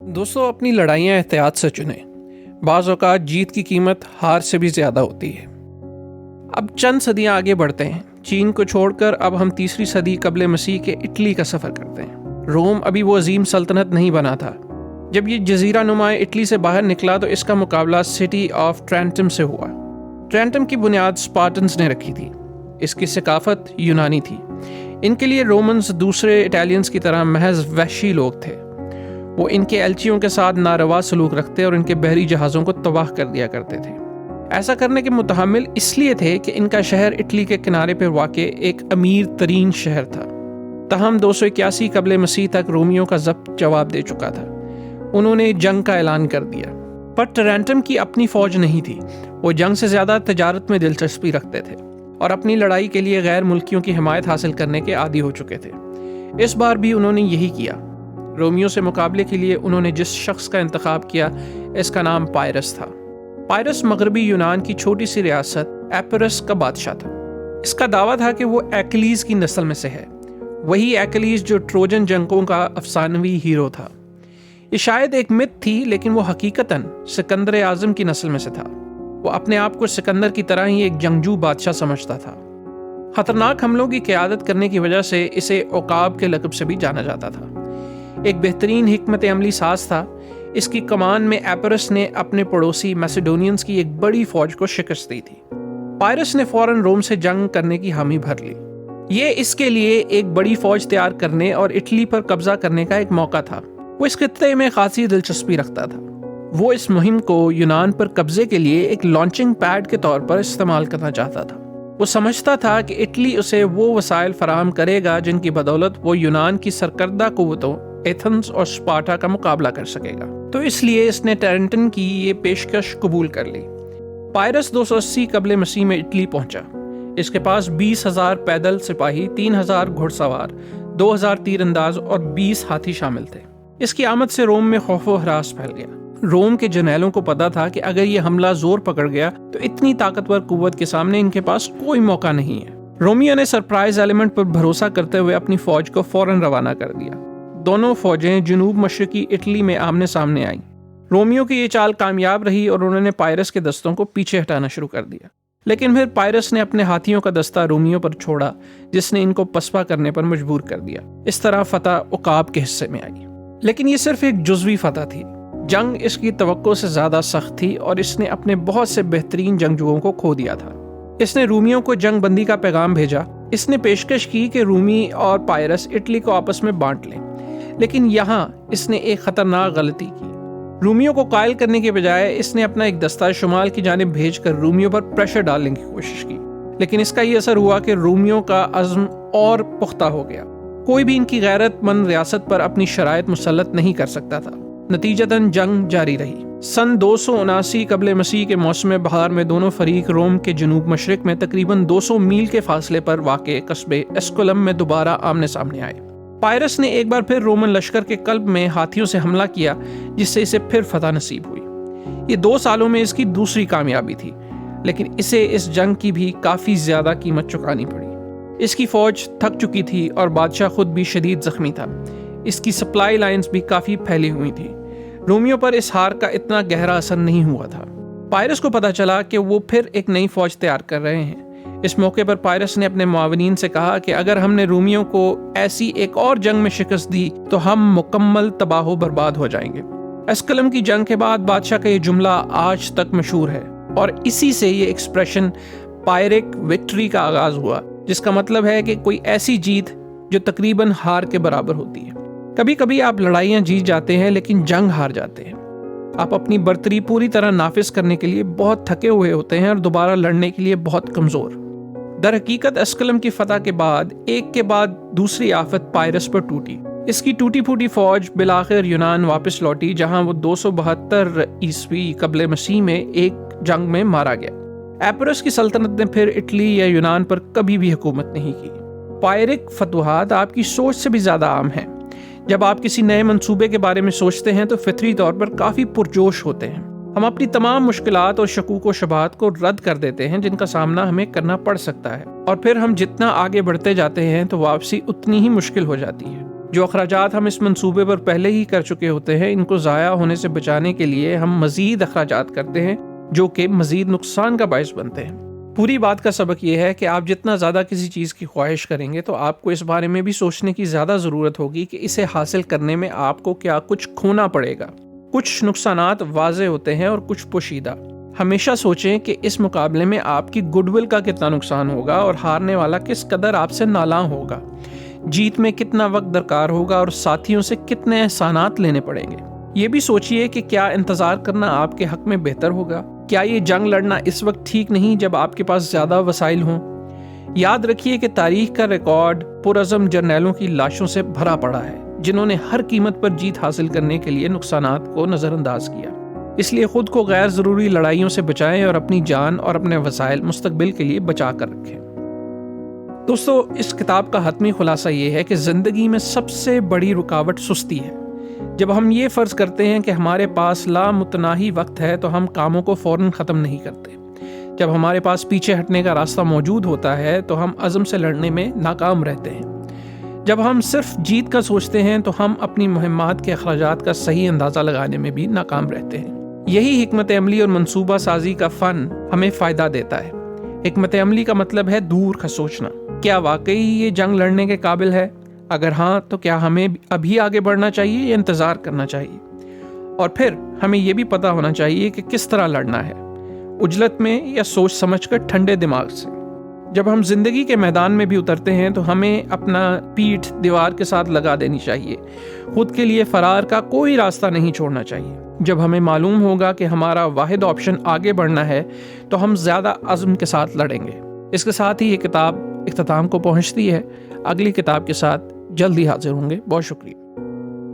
दोस्तों, अपनी लड़ाइयाँ एहतियात से चुनें। बाज़ औक़ात जीत की कीमत हार से भी ज़्यादा होती है। अब चंद सदियाँ आगे बढ़ते हैं। चीन को छोड़कर अब हम तीसरी सदी क़ब्ल मसीह के इटली का सफ़र करते हैं। रोम अभी वो अजीम सल्तनत नहीं बना था। जब ये जज़ीरा नुमा इटली से बाहर निकला तो इसका मुकाबला सिटी ऑफ ट्रेंटम से हुआ। ट्रेंटम की बुनियाद स्पार्टन्स ने रखी थी। इसकी सकाफत यूनानी थी। इनके लिए रोमन्स दूसरे इटालियंस की तरह महज वहशी लोग थे। वो इनके एल्चियों के साथ नारवा सलूक रखते और इनके बहरी जहाज़ों को तबाह कर दिया करते थे। ऐसा करने के मुतहम्मिल इसलिए थे कि इनका शहर इटली के किनारे पर वाक़ एक अमीर तरीन शहर था। तहम 281 क़ब्ल मसीह तक रोमियों का ज़ब्त जवाब दे चुका था। उन्होंने जंग का ऐलान कर दिया, पर टरेंटम की अपनी फ़ौज नहीं थी। वो जंग से ज़्यादा तजारत में दिलचस्पी रखते थे और अपनी लड़ाई के लिए गैर मुल्कियों की हिमायत हासिल करने के आदी हो चुके थे। इस बार भी उन्होंने यही किया। रोमियो से मुकाबले के लिए उन्होंने जिस शख्स का इंतखाब किया, इसका नाम पायरस था। पायरस मगरबी यूनान की छोटी सी रियासत एपरस का बादशाह था। इसका दावा था कि वो एक्लीज़ की नस्ल में से है, वही एक्लीज़ जो ट्रोजन जंगों का अफसानवी हीरो था। ये शायद एक मिथ थी, लेकिन वो हकीकतन सिकंदर आज़म की नस्ल में से था। वो अपने आप को सिकंदर की तरह ही एक जंगजू बादशाह समझता था। खतरनाक हमलों की क़यादत करने की वजह से इसे औकाब के लक़ब से भी जाना जाता था। एक बेहतरीन हिकमत अमली साज था। इसकी कमान में एपरस ने अपने पड़ोसी मैसेडोनियंस की एक बड़ी फौज को शिकस्त दी थी। पायरस ने फौरन रोम से जंग करने की हामी भर ली। ये इसके लिए एक बड़ी फौज तैयार करने और इटली पर कब्जा करने का एक मौका था। वो इस खित्ते में खासी दिलचस्पी रखता था। वो इस मुहिम को यूनान पर कब्जे के लिए एक लॉन्चिंग पैड के तौर पर इस्तेमाल करना चाहता था। वो समझता था कि इटली उसे वो वसाइल फराहम करेगा जिनकी बदौलत वो यूनान की सरकर्दा कुव्वतों एथेंस और स्पार्टा का मुकाबला कर सकेगा। तो इसलिए इसने टरेंटन की ये पेशकश कबूल कर ली। पायरस 280 क़ब्ल मसीह में इटली पहुंचा। इसके पास 20,000 पैदल सिपाही, 3,000 घुड़सवार, 2,000 तीरंदाज और 20 हाथी शामिल थे। इसकी आमद से रोम में खौफ व हरास फैल गया। रोम के जर्नैलों को पता था कि अगर ये हमला जोर पकड़ गया तो इतनी ताकतवर कुव्वत के सामने इनके पास कोई मौका नहीं है। रोमियो ने सरप्राइज एलिमेंट पर भरोसा करते हुए अपनी फौज को फौरन रवाना कर दिया। दोनों फौजें जनूब मशरकी इटली में आमने सामने आईं। रोमियो की ये चाल कामयाब रही और उन्होंने पायरस के दस्तों को पीछे हटाना शुरू कर दिया। लेकिन फिर पायरस ने अपने हाथियों का दस्ता रोमियो पर छोड़ा, जिसने इनको पसपा करने पर मजबूर कर दिया। इस तरह फतह उकाब के हिस्से में आई। लेकिन ये सिर्फ एक जुज़वी फतह थी। जंग इसकी तवक्को से ज़्यादा सख्त थी और इसने अपने बहुत से बेहतरीन जंगजुओं को खो दिया था। इसने रूमियों को जंग बंदी का पैगाम भेजा। इसने पेशकश की कि रूमी और पायरस इटली को आपस में बांट लें। लेकिन यहाँ इसने एक ख़तरनाक गलती की। रूमियों को कायल करने के बजाय इसने अपना एक दस्ता शुमाल की जानिब भेजकर रूमियों पर प्रेशर डालने की कोशिश की। लेकिन इसका ये असर हुआ कि रूमियों का अज़्म और पुख्ता हो गया। कोई भी इनकी गैरतमंद रियासत पर अपनी शराइत मुसल्लत नहीं कर सकता था। नतीजतन जंग जारी रही। सन 279 क़ब्ल मसीह के मौसम बहार में दोनों फरीक रोम के जनूब मशरिक में तकरीबन 200 मील के फासले पर वाक़े कस्बे एस्कुलम में दोबारा आमने सामने आए। पायरस ने एक बार फिर रोमन लश्कर के कल्ब में हाथियों से हमला किया, जिससे इसे फिर फतह नसीब हुई। ये 2 सालों में इसकी दूसरी कामयाबी थी, लेकिन इसे इस जंग की भी काफ़ी ज़्यादा कीमत चुकानी पड़ी। इसकी फ़ौज थक चुकी थी और बादशाह खुद भी शदीद ज़ख्मी था। इसकी सप्लाई लाइन्स भी काफ़ी फैली हुई थी। रोमियो पर इस हार का इतना गहरा असर नहीं हुआ था। पायरस को पता चला कि वो फिर एक नई फ़ौज तैयार कर रहे हैं। इस मौके पर पायरस ने अपने मुआविनीन से कहा कि अगर हमने रूमियों को ऐसी एक और जंग में शिकस्त दी तो हम मुकम्मल तबाह बर्बाद हो जाएंगे। एस्कुलम की जंग के बाद बादशाह का ये जुमला आज तक मशहूर है और इसी से ये एक्सप्रेशन पायरिक विक्ट्री का आगाज हुआ, जिसका मतलब है कि कोई ऐसी जीत जो तकरीबन हार के बराबर होती है। कभी कभी आप लड़ाइयाँ जीत जाते हैं लेकिन जंग हार जाते हैं। आप अपनी बर्तरी पूरी तरह नाफिज करने के लिए बहुत थके हुए होते हैं और दोबारा लड़ने के लिए बहुत कमज़ोर। दर हकीकत एस्कुलम की फतह के बाद एक के बाद दूसरी आफत पायरस पर टूटी। इसकी टूटी फूटी फौज बिलाखिर यूनान वापस लौटी, जहां वो 272 ईस्वी क़ब्ल मसीह में एक जंग में मारा गया। एपरस की सल्तनत ने फिर इटली या यूनान पर कभी भी हुकूमत नहीं की। पायरिक फतुहात आपकी सोच से भी ज़्यादा आम हैं। जब आप किसी नए मंसूबे के बारे में सोचते हैं तो फितरी तौर पर काफ़ी पुरजोश होते हैं। हम अपनी तमाम मुश्किलात और शकूक व शुबहात को रद्द कर देते हैं जिनका सामना हमें करना पड़ सकता है, और फिर हम जितना आगे बढ़ते जाते हैं तो वापसी उतनी ही मुश्किल हो जाती है। جو اخراجات ہم اس منصوبے پر پہلے ہی کر چکے ہوتے ہیں، ان کو ضائع ہونے سے بچانے کے لیے ہم مزید اخراجات کرتے ہیں جو کہ مزید نقصان کا باعث بنتے ہیں۔ پوری بات کا سبق یہ ہے کہ آپ جتنا زیادہ کسی چیز کی خواہش کریں گے تو آپ کو اس بارے میں بھی سوچنے کی زیادہ ضرورت ہوگی کہ اسے حاصل کرنے میں آپ کو کیا کچھ کھونا پڑے گا۔ کچھ نقصانات واضح ہوتے ہیں اور کچھ پوشیدہ۔ ہمیشہ سوچیں کہ اس مقابلے میں آپ کی گڈ ول کا کتنا نقصان ہوگا اور ہارنے والا کس قدر آپ سے نالاں ہوگا، جیت میں کتنا وقت درکار ہوگا اور ساتھیوں سے کتنے احسانات لینے پڑیں گے۔ یہ بھی سوچئے کہ کیا انتظار کرنا آپ کے حق میں بہتر ہوگا؟ کیا یہ جنگ لڑنا اس وقت ٹھیک نہیں جب آپ کے پاس زیادہ وسائل ہوں؟ یاد رکھیے کہ تاریخ کا ریکارڈ پرعزم جرنیلوں کی لاشوں سے بھرا پڑا ہے، جنہوں نے ہر قیمت پر جیت حاصل کرنے کے لیے نقصانات کو نظر انداز کیا۔ اس لیے خود کو غیر ضروری لڑائیوں سے بچائیں اور اپنی جان اور اپنے وسائل مستقبل کے لیے بچا کر رکھیں۔ دوستو، اس کتاب کا حتمی خلاصہ یہ ہے کہ زندگی میں سب سے بڑی رکاوٹ سستی ہے۔ جب ہم یہ فرض کرتے ہیں کہ ہمارے پاس لامتناہی وقت ہے تو ہم کاموں کو فوراً ختم نہیں کرتے۔ جب ہمارے پاس پیچھے ہٹنے کا راستہ موجود ہوتا ہے تو ہم عزم سے لڑنے میں ناکام رہتے ہیں۔ جب ہم صرف جیت کا سوچتے ہیں تو ہم اپنی مہمات کے اخراجات کا صحیح اندازہ لگانے میں بھی ناکام رہتے ہیں۔ یہی حکمت عملی اور منصوبہ سازی کا فن ہمیں فائدہ دیتا ہے۔ حکمت عملی کا مطلب ہے دور کا سوچنا۔ کیا واقعی یہ جنگ لڑنے کے قابل ہے؟ اگر ہاں تو کیا ہمیں ابھی آگے بڑھنا چاہیے یا انتظار کرنا چاہیے؟ اور پھر ہمیں یہ بھی پتہ ہونا چاہیے کہ کس طرح لڑنا ہے، عجلت میں یا سوچ سمجھ کر ٹھنڈے دماغ سے۔ جب ہم زندگی کے میدان میں بھی اترتے ہیں تو ہمیں اپنا پیٹھ دیوار کے ساتھ لگا دینی چاہیے۔ خود کے لیے فرار کا کوئی راستہ نہیں چھوڑنا چاہیے۔ جب ہمیں معلوم ہوگا کہ ہمارا واحد آپشن آگے بڑھنا ہے تو ہم زیادہ عزم کے ساتھ لڑیں گے۔ اس کے ساتھ ہی یہ کتاب اختتام کو پہنچتی ہے۔ اگلی کتاب کے ساتھ جلدی حاضر ہوں گے۔ بہت شکریہ۔